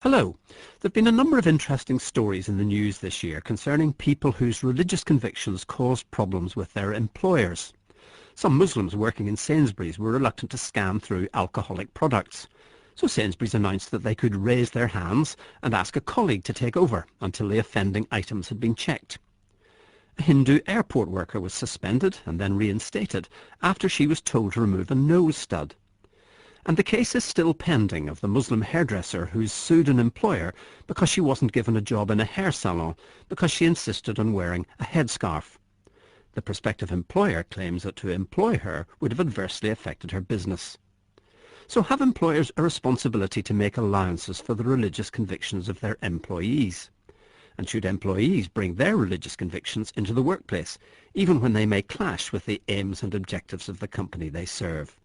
Hello. There have been a number of interesting stories in the news this year concerning people whose religious convictions caused problems with their employers. Some Muslims working in Sainsbury's were reluctant to scan through alcoholic products. So Sainsbury's announced that they could raise their hands and ask a colleague to take over until the offending items had been checked. A Hindu airport worker was suspended and then reinstated after she was told to remove a nose stud. And the case is still pending of the Muslim hairdresser who's sued an employer because she wasn't given a job in a hair salon because she insisted on wearing a headscarf. The prospective employer claims that to employ her would have adversely affected her business. So have employers a responsibility to make allowances for the religious convictions of their employees? And should employees bring their religious convictions into the workplace, even when they may clash with the aims and objectives of the company they serve?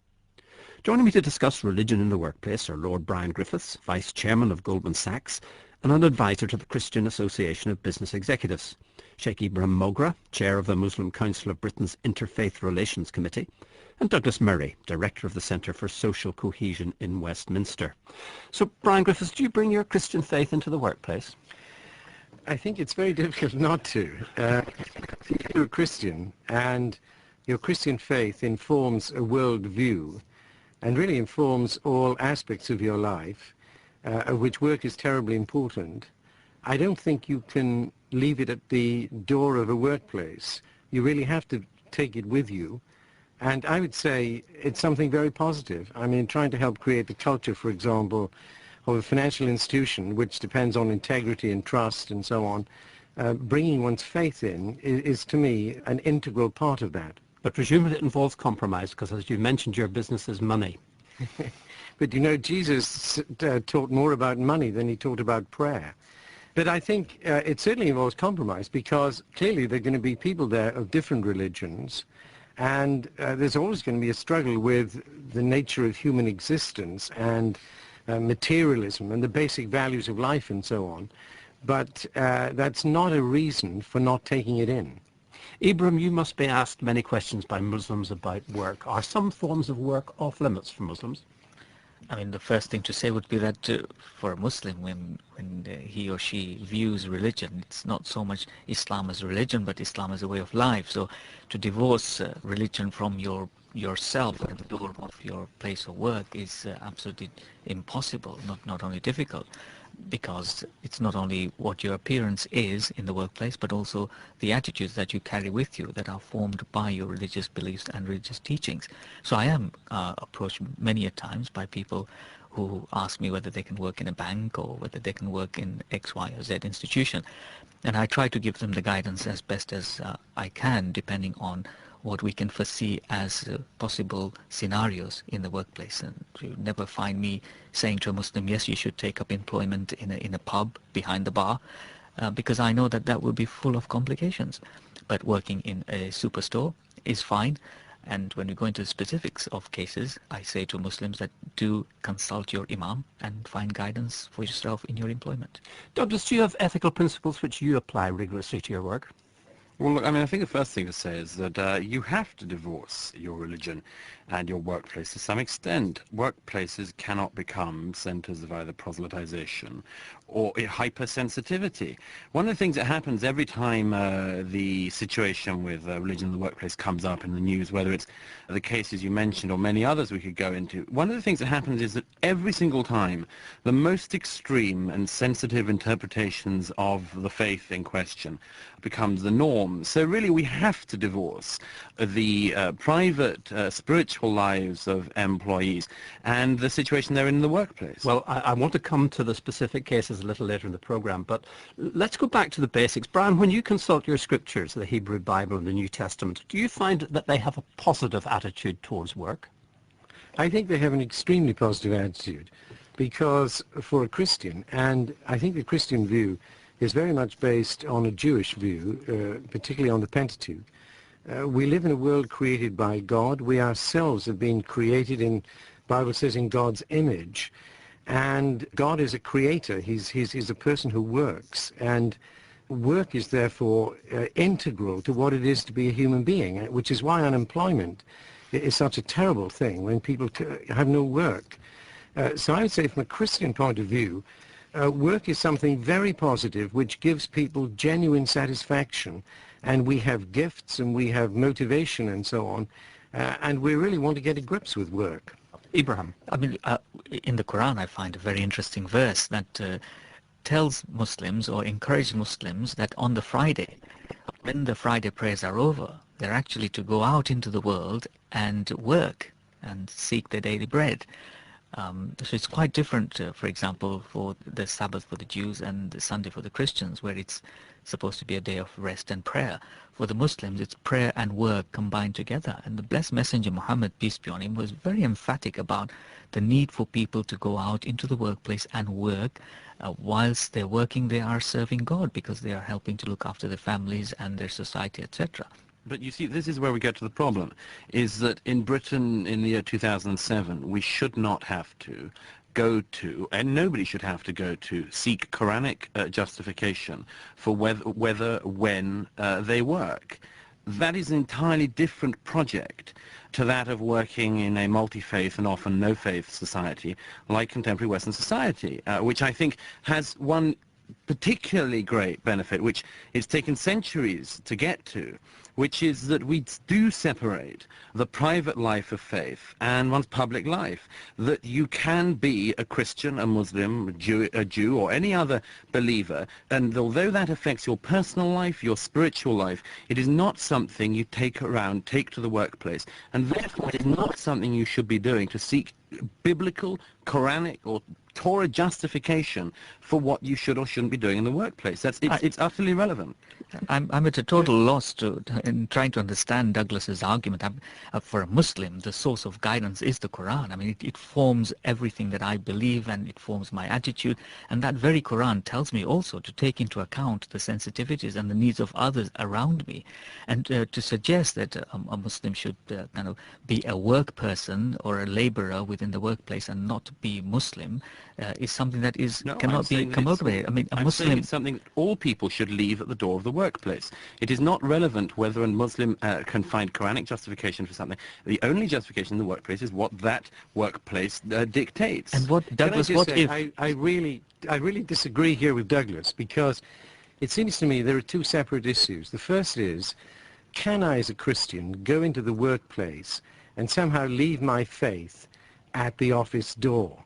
Joining me to discuss religion in the workplace are Lord Brian Griffiths, Vice Chairman of Goldman Sachs and an advisor to the Christian Association of Business Executives, Sheikh Ibrahim Mogra, Chair of the Muslim Council of Britain's Interfaith Relations Committee, and Douglas Murray, Director of the Centre for Social Cohesion in Westminster. So, Brian Griffiths, do you bring your Christian faith into the workplace? I think it's very difficult not to. If you're a Christian and your Christian faith informs a world view and really informs all aspects of your life, of which work is terribly important, I don't think you can leave it at the door of a workplace. You really have to take it with you. And I would say it's something very positive. I mean, trying to help create the culture, for example, of a financial institution which depends on integrity and trust and so on, bringing one's faith in is to me an integral part of that. But presumably it involves compromise, because as you mentioned, your business is money. But you know, Jesus taught more about money than he taught about prayer. But I think it certainly involves compromise, because clearly there are going to be people there of different religions, and there's always going to be a struggle with the nature of human existence and materialism and the basic values of life and so on. But that's not a reason for not taking it in. Ibrahim, you must be asked many questions by Muslims about work. Are some forms of work off limits for Muslims? I mean, the first thing to say would be that for a Muslim, when he or she views religion, it's not so much Islam as a religion, but Islam as a way of life. So to divorce religion from yourself at the door of your place of work is absolutely impossible, not only difficult, because it's not only what your appearance is in the workplace, but also the attitudes that you carry with you that are formed by your religious beliefs and religious teachings. So I am approached many a times by people who ask me whether they can work in a bank or whether they can work in X, Y, or Z institution. And I try to give them the guidance as best as I can, depending on what we can foresee as possible scenarios in the workplace. And you never find me saying to a Muslim, yes, you should take up employment in a pub behind the bar, because I know that that will be full of complications. But working in a superstore is fine. And when we go into the specifics of cases, I say to Muslims that do consult your imam and find guidance for yourself in your employment. Douglas, do you have ethical principles which you apply rigorously to your work? Well, look, I mean, I think the first thing to say is that you have to divorce your religion and your workplace to some extent. Workplaces cannot become centers of either proselytization or hypersensitivity. One of the things that happens every time the situation with religion in the workplace comes up in the news, whether it's the cases you mentioned or many others we could go into, one of the things that happens is that every single time the most extreme and sensitive interpretations of the faith in question becomes the norm. So really we have to divorce the private spiritual lives of employees and the situation they're in the workplace. Well, I want to come to the specific cases a little later in the programme, but let's go back to the basics. Brian, when you consult your scriptures, the Hebrew Bible and the New Testament, do you find that they have a positive attitude towards work? I think they have an extremely positive attitude, because for a Christian, and I think the Christian view is very much based on a Jewish view, particularly on the Pentateuch. We live in a world created by God. We ourselves have been created in, Bible says, in God's image. And God is a creator. He's a person who works. And work is therefore integral to what it is to be a human being, which is why unemployment is such a terrible thing when people have no work. So I would say from a Christian point of view, Work is something very positive which gives people genuine satisfaction, and we have gifts and we have motivation and so on, and we really want to get to grips with work. Ibrahim. I mean, in the Quran, I find a very interesting verse that tells Muslims or encourages Muslims that on the Friday, when the Friday prayers are over, they're actually to go out into the world and work and seek their daily bread. So it's quite different, for example, for the Sabbath for the Jews and the Sunday for the Christians, where it's supposed to be a day of rest and prayer. For the Muslims, it's prayer and work combined together. And the blessed Messenger Muhammad, peace be on him, was very emphatic about the need for people to go out into the workplace and work. Whilst they're working, they are serving God, because they are helping to look after their families and their society, etc. But you see, this is where we get to the problem, is that in Britain in the year 2007, we should not have to go to, and nobody should have to go to, seek Quranic justification for when they work. That is an entirely different project to that of working in a multi-faith and often no-faith society like contemporary Western society, which I think has one particularly great benefit, which it's taken centuries to get to, which is that we do separate the private life of faith and one's public life, that you can be a Christian, a Muslim, a Jew, or any other believer, and although that affects your personal life, your spiritual life, it is not something you take to the workplace, and therefore it is not something you should be doing to seek biblical, Quranic, or Torah justification for what you should or shouldn't be doing in the workplace. It's utterly irrelevant. I'm at a total loss in trying to understand Douglas's argument. For a Muslim, the source of guidance is the Quran. I mean, it forms everything that I believe, and it forms my attitude. And that very Quran tells me also to take into account the sensitivities and the needs of others around me. And to suggest that a Muslim should kind of be a work person or a laborer within the workplace and not be Muslim is something that cannot be accommodated. I mean, a Muslim... saying it's something that all people should leave at the door of the workplace. It is not relevant whether a Muslim can find Quranic justification for something. The only justification in the workplace is what that workplace dictates. And what Douglas, I really disagree here with Douglas, because it seems to me there are two separate issues. The first is, can I as a Christian go into the workplace and somehow leave my faith at the office door?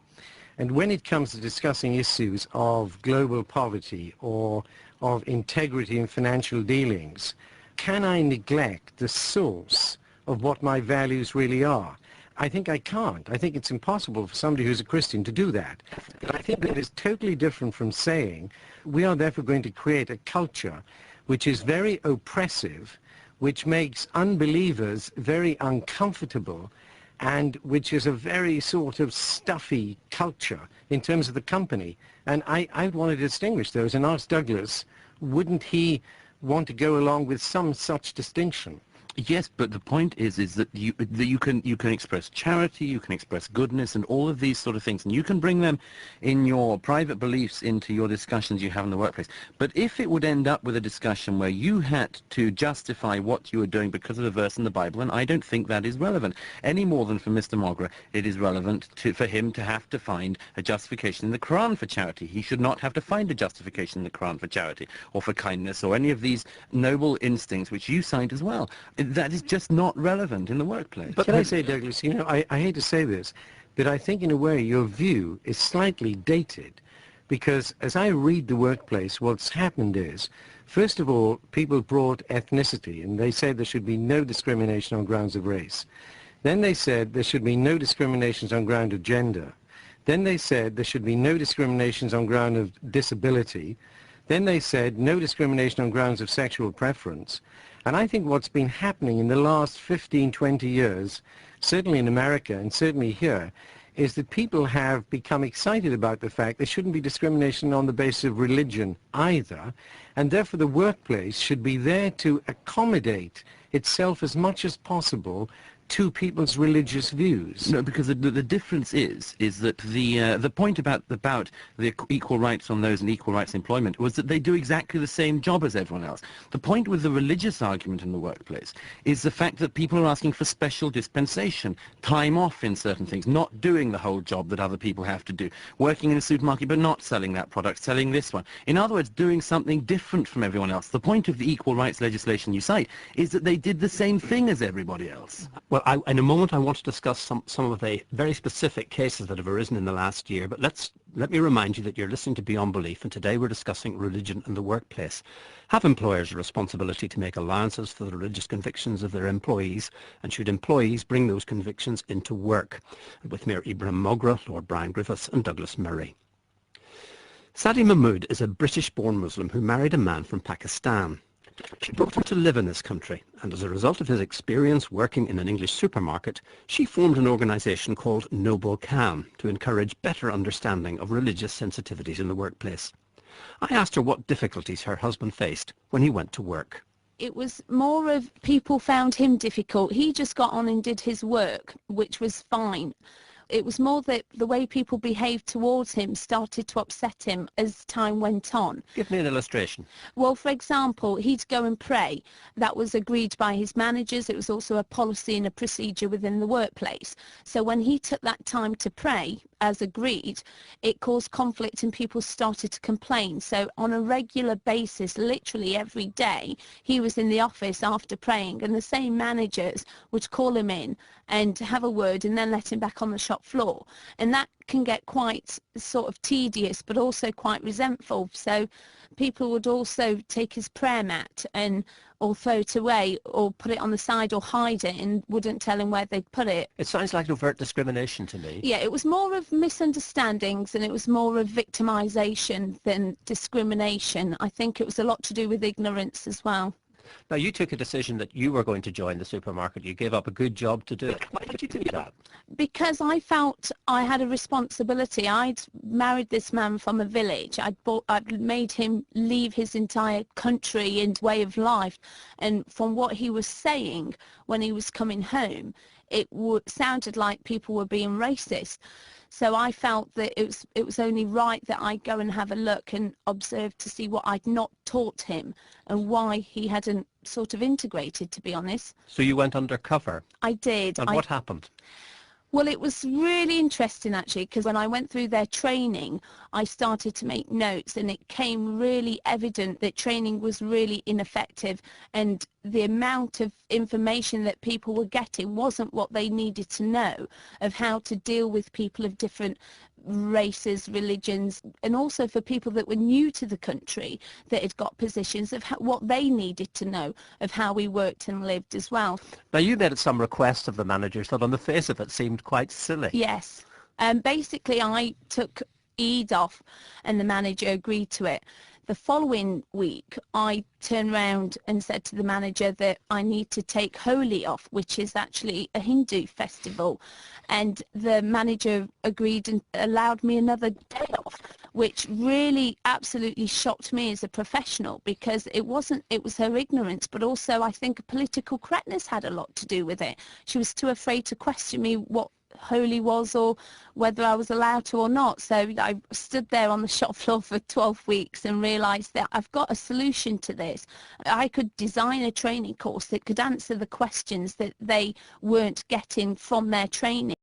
And when it comes to discussing issues of global poverty or of integrity in financial dealings, can I neglect the source of what my values really are? I think I can't. I think it's impossible for somebody who's a Christian to do that. But I think that is totally different from saying we are therefore going to create a culture which is very oppressive, which makes unbelievers very uncomfortable, and which is a very sort of stuffy culture in terms of the company. And I'd want to distinguish those and ask Douglas, wouldn't he want to go along with some such distinction? Yes, but the point is that you can express charity, you can express goodness, and all of these sort of things, and you can bring them in your private beliefs into your discussions you have in the workplace. But if it would end up with a discussion where you had to justify what you were doing because of a verse in the Bible, and I don't think that is relevant any more than for Mr. Mogra it is relevant for him to have to find a justification in the Quran for charity. He should not have to find a justification in the Quran for charity or for kindness or any of these noble instincts which you cite as well. That is just not relevant in the workplace. But can I say, Douglas, you know, I hate to say this, but I think in a way your view is slightly dated, because as I read the workplace, what's happened is, first of all, people brought ethnicity, and they said there should be no discrimination on grounds of race. Then they said there should be no discriminations on ground of gender. Then they said there should be no discriminations on ground of disability. Then they said no discrimination on grounds of sexual preference. And I think what's been happening in the last 15, 20 years, certainly in America and certainly here, is that people have become excited about the fact there shouldn't be discrimination on the basis of religion either, and therefore the workplace should be there to accommodate itself as much as possible two people's religious views. No, because the difference is that the point about the equal rights on those and equal rights in employment was that they do exactly the same job as everyone else. The point with the religious argument in the workplace is the fact that people are asking for special dispensation, time off in certain things, not doing the whole job that other people have to do, working in a supermarket but not selling that product, selling this one. In other words, doing something different from everyone else. The point of the equal rights legislation you cite is that they did the same thing as everybody else. Well, in a moment I want to discuss some of the very specific cases that have arisen in the last year, but let me remind you that you're listening to Beyond Belief, and today we're discussing religion in the workplace. Have employers a responsibility to make allowances for the religious convictions of their employees, and should employees bring those convictions into work? With me are Ibrahim Mogra, Lord Brian Griffiths and Douglas Murray. Sadi Mahmood is a British-born Muslim who married a man from Pakistan. She brought him to live in this country, and as a result of his experience working in an English supermarket, she formed an organisation called Noble Can to encourage better understanding of religious sensitivities in the workplace. I asked her what difficulties her husband faced when he went to work. It was more of people found him difficult. He just got on and did his work, which was fine. It was more that the way people behaved towards him started to upset him as time went on. Give me an illustration. Well, for example, he'd go and pray. That was agreed by his managers. It was also a policy and a procedure within the workplace. So when he took that time to pray, as agreed, it caused conflict and people started to complain. So on a regular basis, literally every day, he was in the office after praying, and the same managers would call him in and have a word and then let him back on the shop floor. And that can get quite sort of tedious, but also quite resentful. So people would also take his prayer mat and or throw it away or put it on the side or hide it and wouldn't tell him where they'd put it. It sounds like overt discrimination to me. Yeah, it was more of misunderstandings and it was more of victimization than discrimination. I think it was a lot to do with ignorance as well. Now, you took a decision that you were going to join the supermarket. You gave up a good job to do it. Why did you do that? Because I felt I had a responsibility. I'd married this man from a village. I'd made him leave his entire country and way of life. And from what he was saying when he was coming home, it sounded like people were being racist. So I felt that it was only right that I go and have a look and observe to see what I'd not taught him and why he hadn't sort of integrated, to be honest. So you went undercover? I did. And what happened? Well, it was really interesting, actually, because when I went through their training, I started to make notes, and it came really evident that training was really ineffective, and the amount of information that people were getting wasn't what they needed to know of how to deal with people of different races, religions, and also for people that were new to the country that had got positions of what they needed to know of how we worked and lived as well. Now, you made some requests of the managers that on the face of it seemed quite silly. Yes. Basically, I took Eid off and the manager agreed to it. The following week, I turned around and said to the manager that I need to take Holi off, which is actually a Hindu festival. And the manager agreed and allowed me another day off, which really absolutely shocked me as a professional, because it was her ignorance, but also I think political correctness had a lot to do with it. She was too afraid to question me what Holi was or whether I was allowed to or not. So I stood there on the shop floor for 12 weeks and realised that I've got a solution to this. I could design a training course that could answer the questions that they weren't getting from their training.